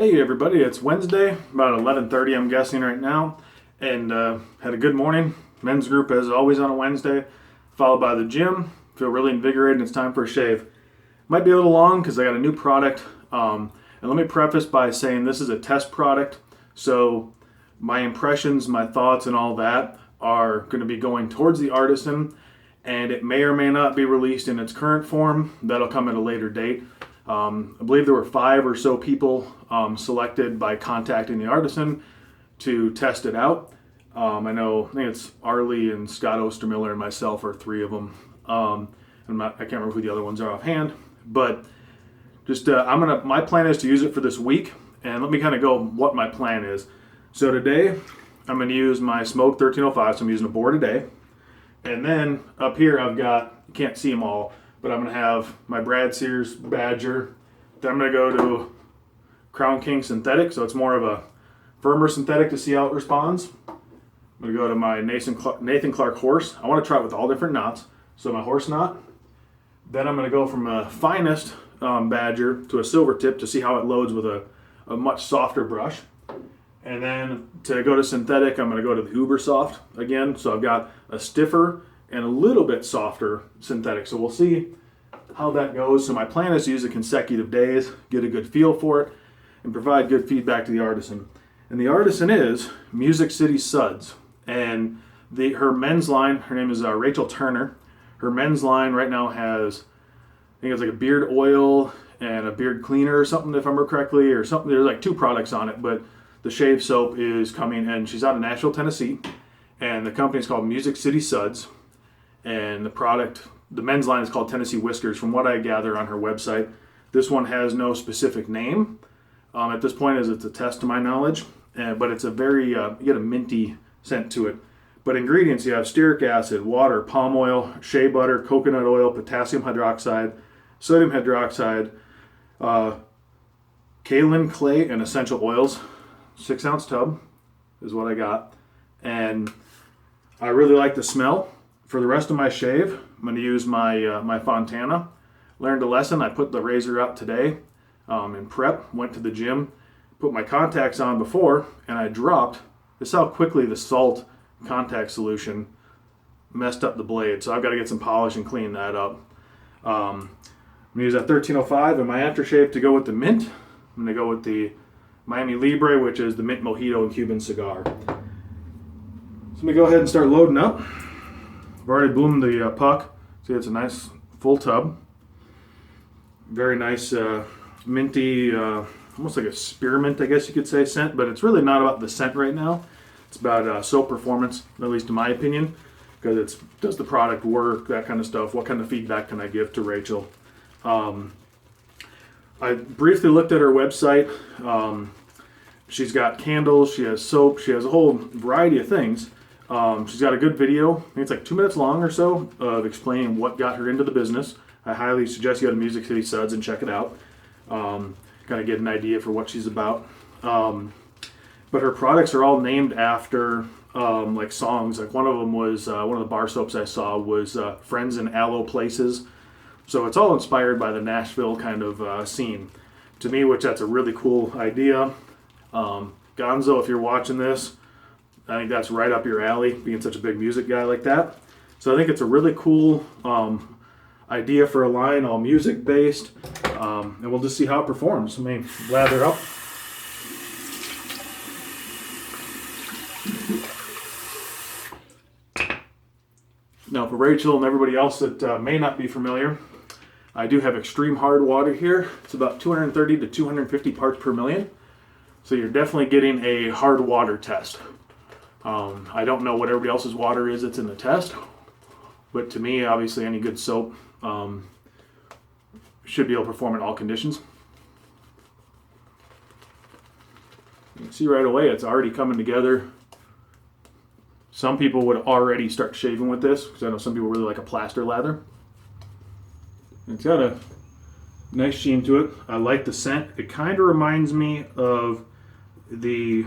Hey everybody, it's Wednesday, about 11:30 I'm guessing right now, and had a good morning. Men's group as always on a Wednesday, followed by the gym. Feel really invigorated and it's time for a shave. Might be a little long because I got a new product, and let me preface by saying this is a test product, so my impressions, my thoughts, and all that are going to be going towards the artisan, and it may or may not be released in its current form. That'll come at a later date. I believe there were 5 or so people selected by contacting the artisan to test it out. I think it's Arlie and Scott Ostermiller and myself are 3 of them. I can't remember who the other ones are offhand, but just my plan is to use it for this week, and let me kind of go what my plan is. So today I'm going to use my Smoke 1305, so I'm using a board a day, and then up here I've got, you can't see them all, but I'm going to have my Brad Sears Badger. Then I'm going to go to Crown King Synthetic, so it's more of a firmer synthetic to see how it responds. I'm going to go to my Nathan Clark Horse. I want to try it with all different knots, so my horse knot. Then I'm going to go from a finest Badger to a silver tip to see how it loads with a much softer brush. And then to go to synthetic, I'm going to go to the Uber Soft again. So I've got a stiffer and a little bit softer synthetic. So we'll see how that goes. So my plan is to use it consecutive days, get a good feel for it, and provide good feedback to the artisan. And the artisan is City Suds. And her men's line, her name is Rachel Turner. Her men's line right now has, I think it's like a beard oil and a beard cleaner or something, if I remember correctly, or something. There's like 2 products on it, but the shave soap is coming, and she's out of Nashville, Tennessee. And the company is called City Suds. And the men's line is called Tennessee Whiskers, from what I gather on her website. This one has no specific name at this point, as it's a test to my knowledge, but it's a very, you get a minty scent to it. But ingredients, you have stearic acid, water, palm oil, shea butter, coconut oil, potassium hydroxide, sodium hydroxide, kaolin clay, and essential oils. 6-ounce tub is what I got. And I really like the smell. For the rest of my shave, I'm going to use my Fontana. Learned a lesson. I put the razor out today in prep, went to the gym, put my contacts on before, and I dropped. This is how quickly the salt contact solution messed up the blade. So I've got to get some polish and clean that up. I'm going to use that 1305 and my aftershave to go with the mint. I'm going to go with the Miami Libre, which is the mint mojito and Cuban cigar. So let me go ahead and start loading up. I've already bloomed the puck. See, it's a nice full tub. Very nice minty, almost like a spearmint, I guess you could say, scent, but it's really not about the scent right now. It's about soap performance, at least in my opinion, because it's, does the product work, that kind of stuff. What kind of feedback can I give to Rachel? I briefly looked at her website. She's got candles, she has soap, she has a whole variety of things. She's got a good video, I think it's like 2 minutes long or so, of explaining what got her into the business. I highly suggest you go to City Suds and check it out. Kind of get an idea for what she's about. But her products are all named after like songs. Like one of them was, one of the bar soaps I saw was Friends in Aloe Places. So it's all inspired by the Nashville kind of scene. To me, which that's a really cool idea. Gonzo, if you're watching this, I think that's right up your alley, being such a big music guy like that. So I think it's a really cool idea for a line, all music based, and we'll just see how it performs. Let me lather up. Now for Rachel and everybody else that may not be familiar, I do have extreme hard water here. It's about 230 to 250 parts per million. So you're definitely getting a hard water test. I don't know what everybody else's water is that's in the test, but to me, obviously, any good soap should be able to perform in all conditions. You can see right away it's already coming together. Some people would already start shaving with this, because I know some people really like a plaster lather. It's got a nice sheen to it. I like the scent. It kind of reminds me of the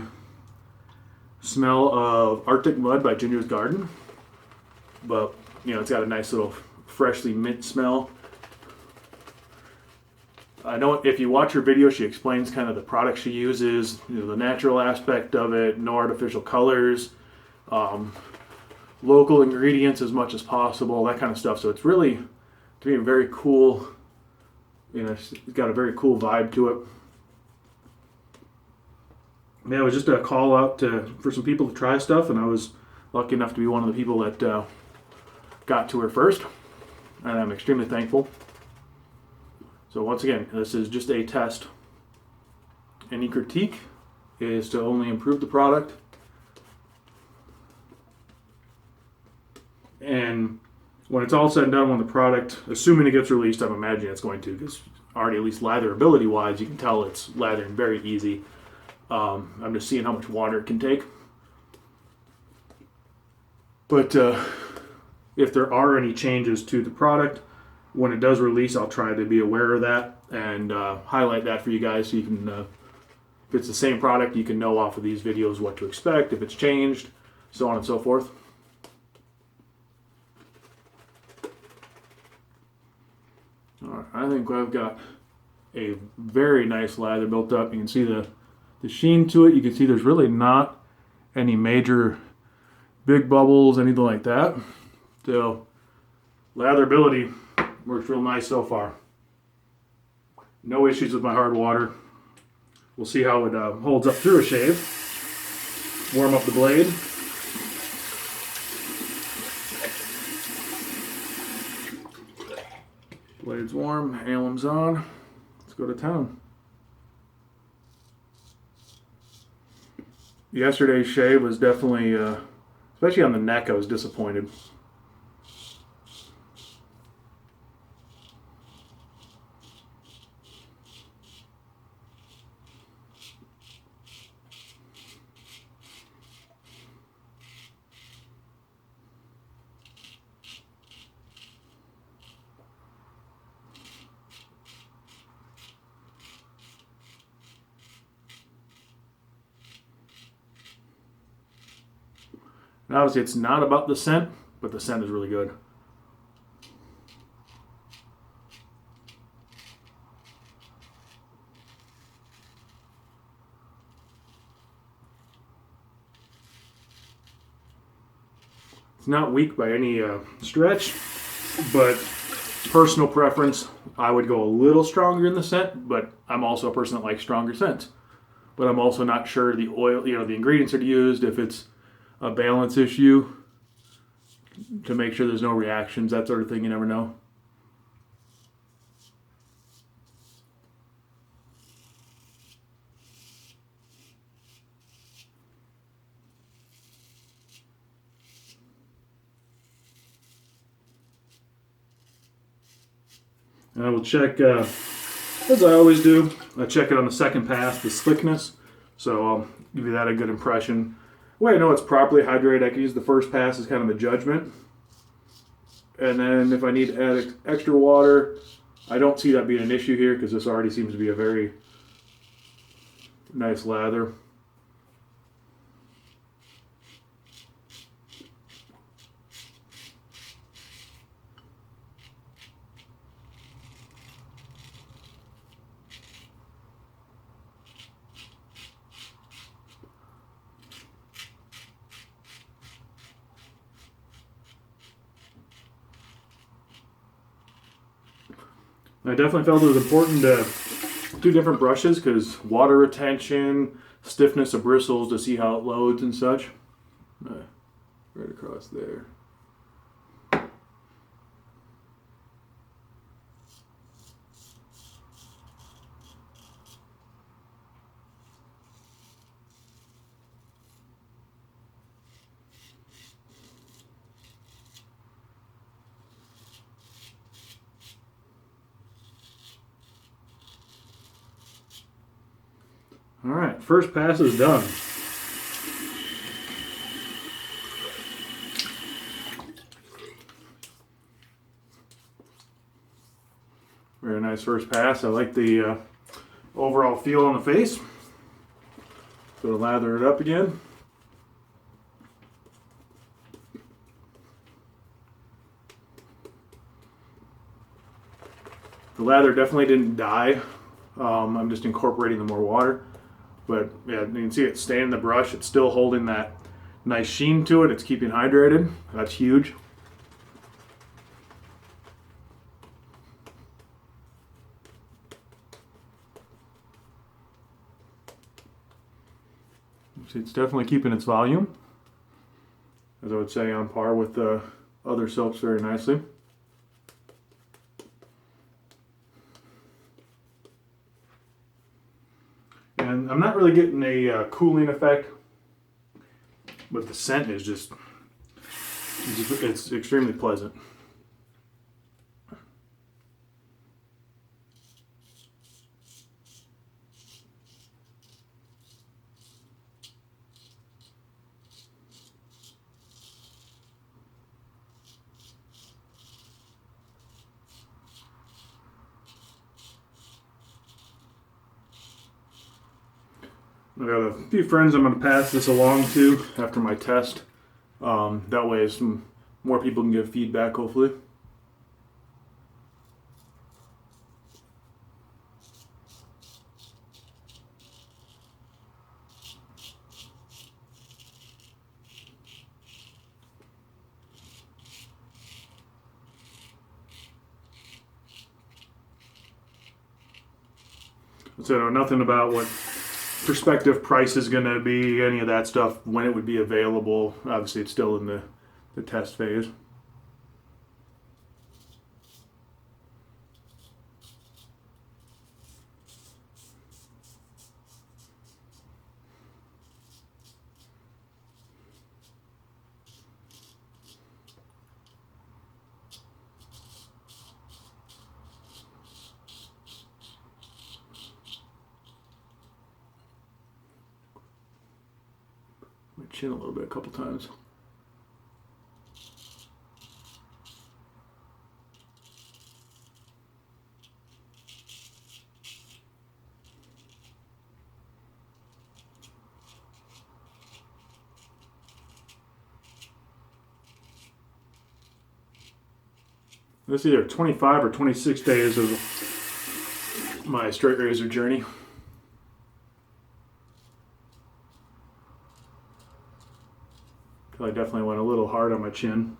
smell of Arctic Mud by Ginger's Garden, but it's got a nice little freshly mint smell. I know if you watch her video, she explains kind of the product she uses, the natural aspect of it, no artificial colors, local ingredients as much as possible, that kind of stuff. So it's really, to me, very cool. It's got a very cool vibe to it. Yeah, it was just a call out for some people to try stuff, and I was lucky enough to be one of the people that got to her first, and I'm extremely thankful. So once again, this is just a test. Any critique is to only improve the product. And when it's all said and done, when the product, assuming it gets released, I'm imagining it's going to, because already at least latherability wise, you can tell it's lathering very easy. I'm just seeing how much water it can take. But if there are any changes to the product, when it does release, I'll try to be aware of that and highlight that for you guys, so you can, if it's the same product, you can know off of these videos what to expect, if it's changed, so on and so forth. All right, I think I've got a very nice lather built up. You can see the sheen to it. You can see there's really not any major big bubbles, anything like that. So latherability works real nice so far. No issues with my hard water. We'll see how it holds up through a shave. Warm up the blade. Blade's warm, alum's on. Let's go to town. Yesterday's shave was definitely, especially on the neck, I was disappointed. And obviously it's not about the scent, but the scent is really good. It's not weak by any stretch, but personal preference, I would go a little stronger in the scent, but I'm also a person that likes stronger scents. But I'm also not sure the oil, the ingredients that are used, if it's a balance issue, to make sure there's no reactions, that sort of thing, you never know. And I will check, as I always do, I check it on the second pass, the slickness, so I'll give you that a good impression. The way I know it's properly hydrated, I can use the first pass as kind of a judgment. And then if I need to add extra water, I don't see that being an issue here, because this already seems to be a very nice lather. I definitely felt it was important to do different brushes, because water retention, stiffness of bristles, to see how it loads and such. Right across there. All right, first pass is done. Very nice first pass. I like the overall feel on the face. So to lather it up again. The The lather definitely didn't die. I'm just incorporating the more water. But yeah, you can see it staying in the brush. It's still holding that nice sheen to it. It's keeping hydrated. That's huge. See, it's definitely keeping its volume, as I would say, on par with the other soaps very nicely. And I'm not really getting a cooling effect, but the scent is just, it's extremely pleasant. I got a few friends I'm going to pass this along to after my test. That way some more people can give feedback, hopefully. So I know nothing about what prospective price is going to be, any of that stuff, when it would be available. Obviously, it's still in the test phase. My chin a little bit a couple times. This is either 25 or 26 days of my straight razor journey. I definitely went a little hard on my chin.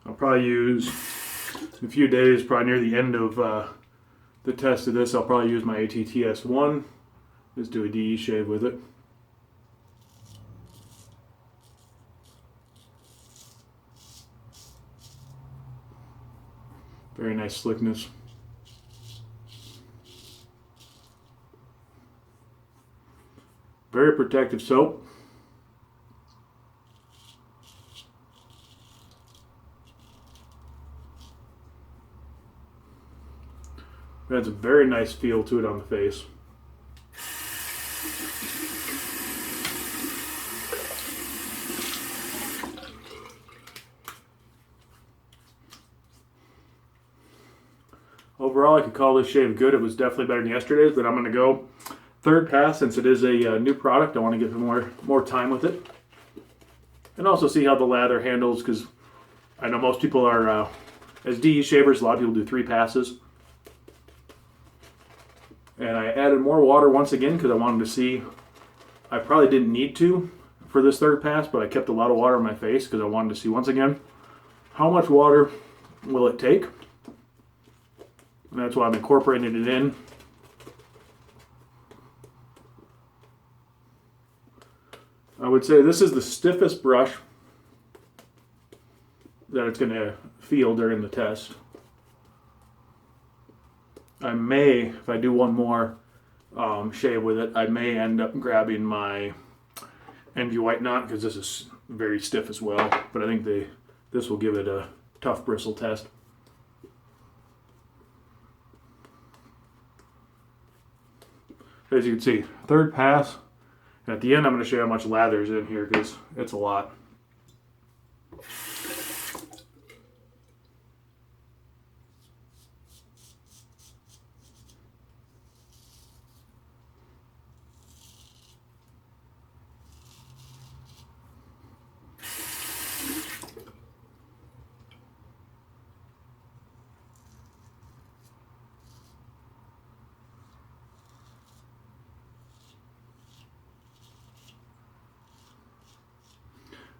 I'll probably use, in a few days, probably near the end of the test of this, I'll probably use my ATTS1, just do a DE shave with it. Very nice slickness. Very protective soap. It has a very nice feel to it on the face. Overall, I could call this shave good. It was definitely better than yesterday's, but I'm going to go third pass since it is a new product. I want to get more time with it. And also see how the lather handles, because I know most people are, as DE shavers, a lot of people do 3 passes. And I added more water once again because I wanted to see. I probably didn't need to for this third pass, but I kept a lot of water on my face because I wanted to see once again how much water will it take. And that's why I'm incorporating it in. I would say this is the stiffest brush that it's going to feel during the test. I may, if I do one more shave with it, I may end up grabbing my Envy White Knot because this is very stiff as well. But I think this will give it a tough bristle test. As you can see, third pass. And at the end, I'm going to show you how much lather is in here because it's a lot.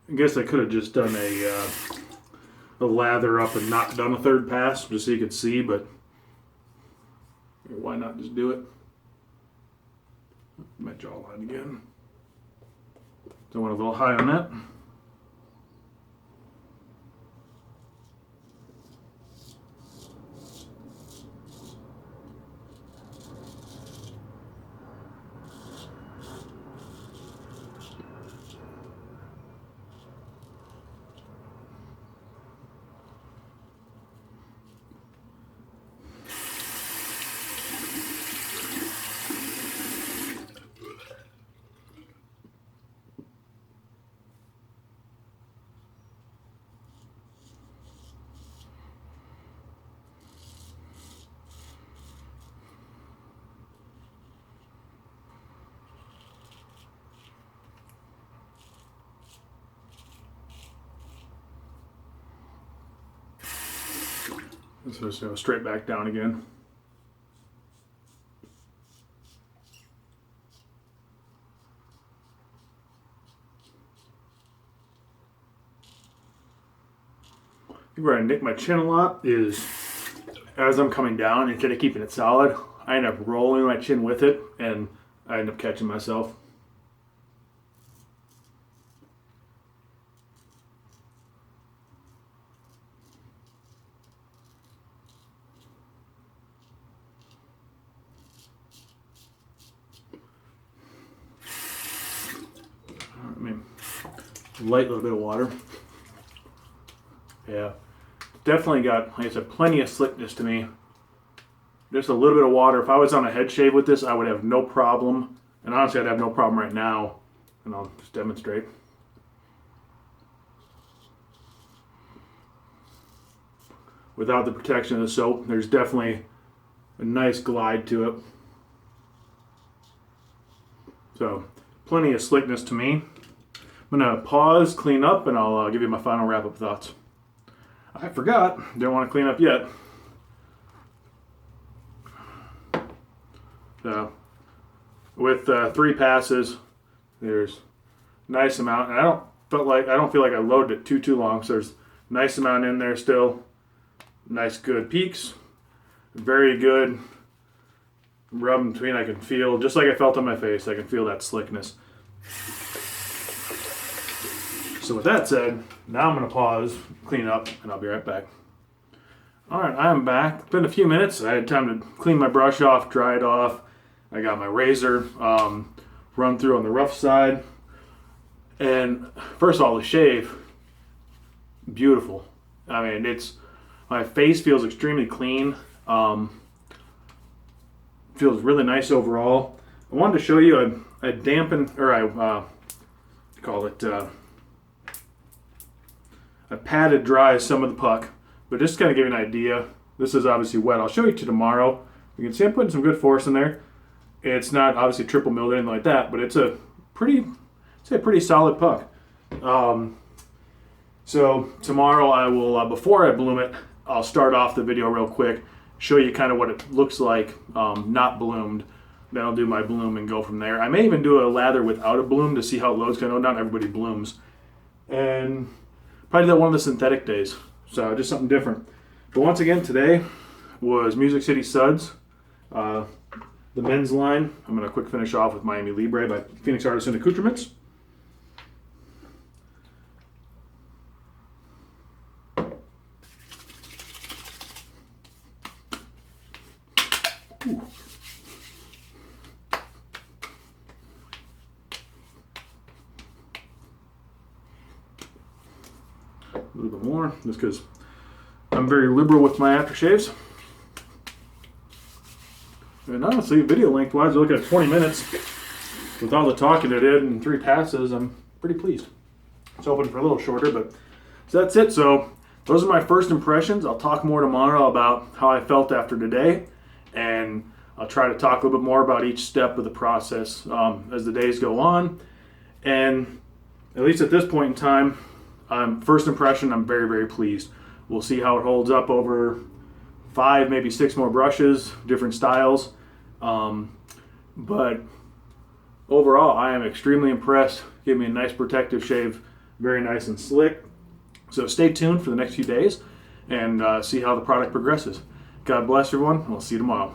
I guess I could have just done a lather up and not done a third pass just so you could see, but why not just do it? My jawline again. So I went a little high on that. So just go straight back down again. Where I nick my chin a lot is as I'm coming down, instead of keeping it solid, I end up rolling my chin with it and I end up catching myself. I mean, light little bit of water. Yeah, definitely got, like I said, plenty of slickness to me. Just a little bit of water. If I was on a head shave with this, I would have no problem. And honestly, I'd have no problem right now. And I'll just demonstrate. Without the protection of the soap, there's definitely a nice glide to it. So, plenty of slickness to me. I'm going to pause, clean up, and I'll give you my final wrap-up thoughts. I forgot, don't want to clean up yet. So, with 3 passes, there's a nice amount, and I don't feel like I loaded it too long, so there's a nice amount in there still. Nice good peaks, very good rub in between. I can feel, just like I felt on my face, I can feel that slickness. So with that said, now I'm going to pause, clean up, and I'll be right back. Alright, I am back. It's been a few minutes. I had time to clean my brush off, dry it off. I got my razor run through on the rough side. And first of all, the shave, beautiful. I mean, my face feels extremely clean. Feels really nice overall. I wanted to show you a dampen, or I patted dry some of the puck, but just to kind of give you an idea, this is obviously wet. I'll show you to tomorrow. You can see I'm putting some good force in there. It's not obviously triple milled or anything like that, but it's a pretty solid puck. So tomorrow I will, before I bloom it, I'll start off the video real quick, show you kind of what it looks like not bloomed. Then I'll do my bloom and go from there. I may even do a lather without a bloom to see how it loads, because I know not everybody blooms. And probably that one of the synthetic days. So just something different. But once again, today was Music City Suds, the men's line. I'm going to quick finish off with Miami Libre by Phoenix Artisan Accoutrements. Ooh. A little bit more, just because I'm very liberal with my aftershaves. And honestly, video length wise, look at 20 minutes. With all the talking I did in 3 passes, I'm pretty pleased. It's hoping for a little shorter, but so that's it. So those are my first impressions. I'll talk more tomorrow about how I felt after today, and I'll try to talk a little bit more about each step of the process as the days go on. And at least at this point in time, first impression, I'm very, very pleased. We'll see how it holds up over 5, maybe 6 more brushes, different styles. But overall, I am extremely impressed. Give me a nice protective shave very nice and slick. So stay tuned for the next few days and see how the product progresses. God bless everyone. We'll see you tomorrow.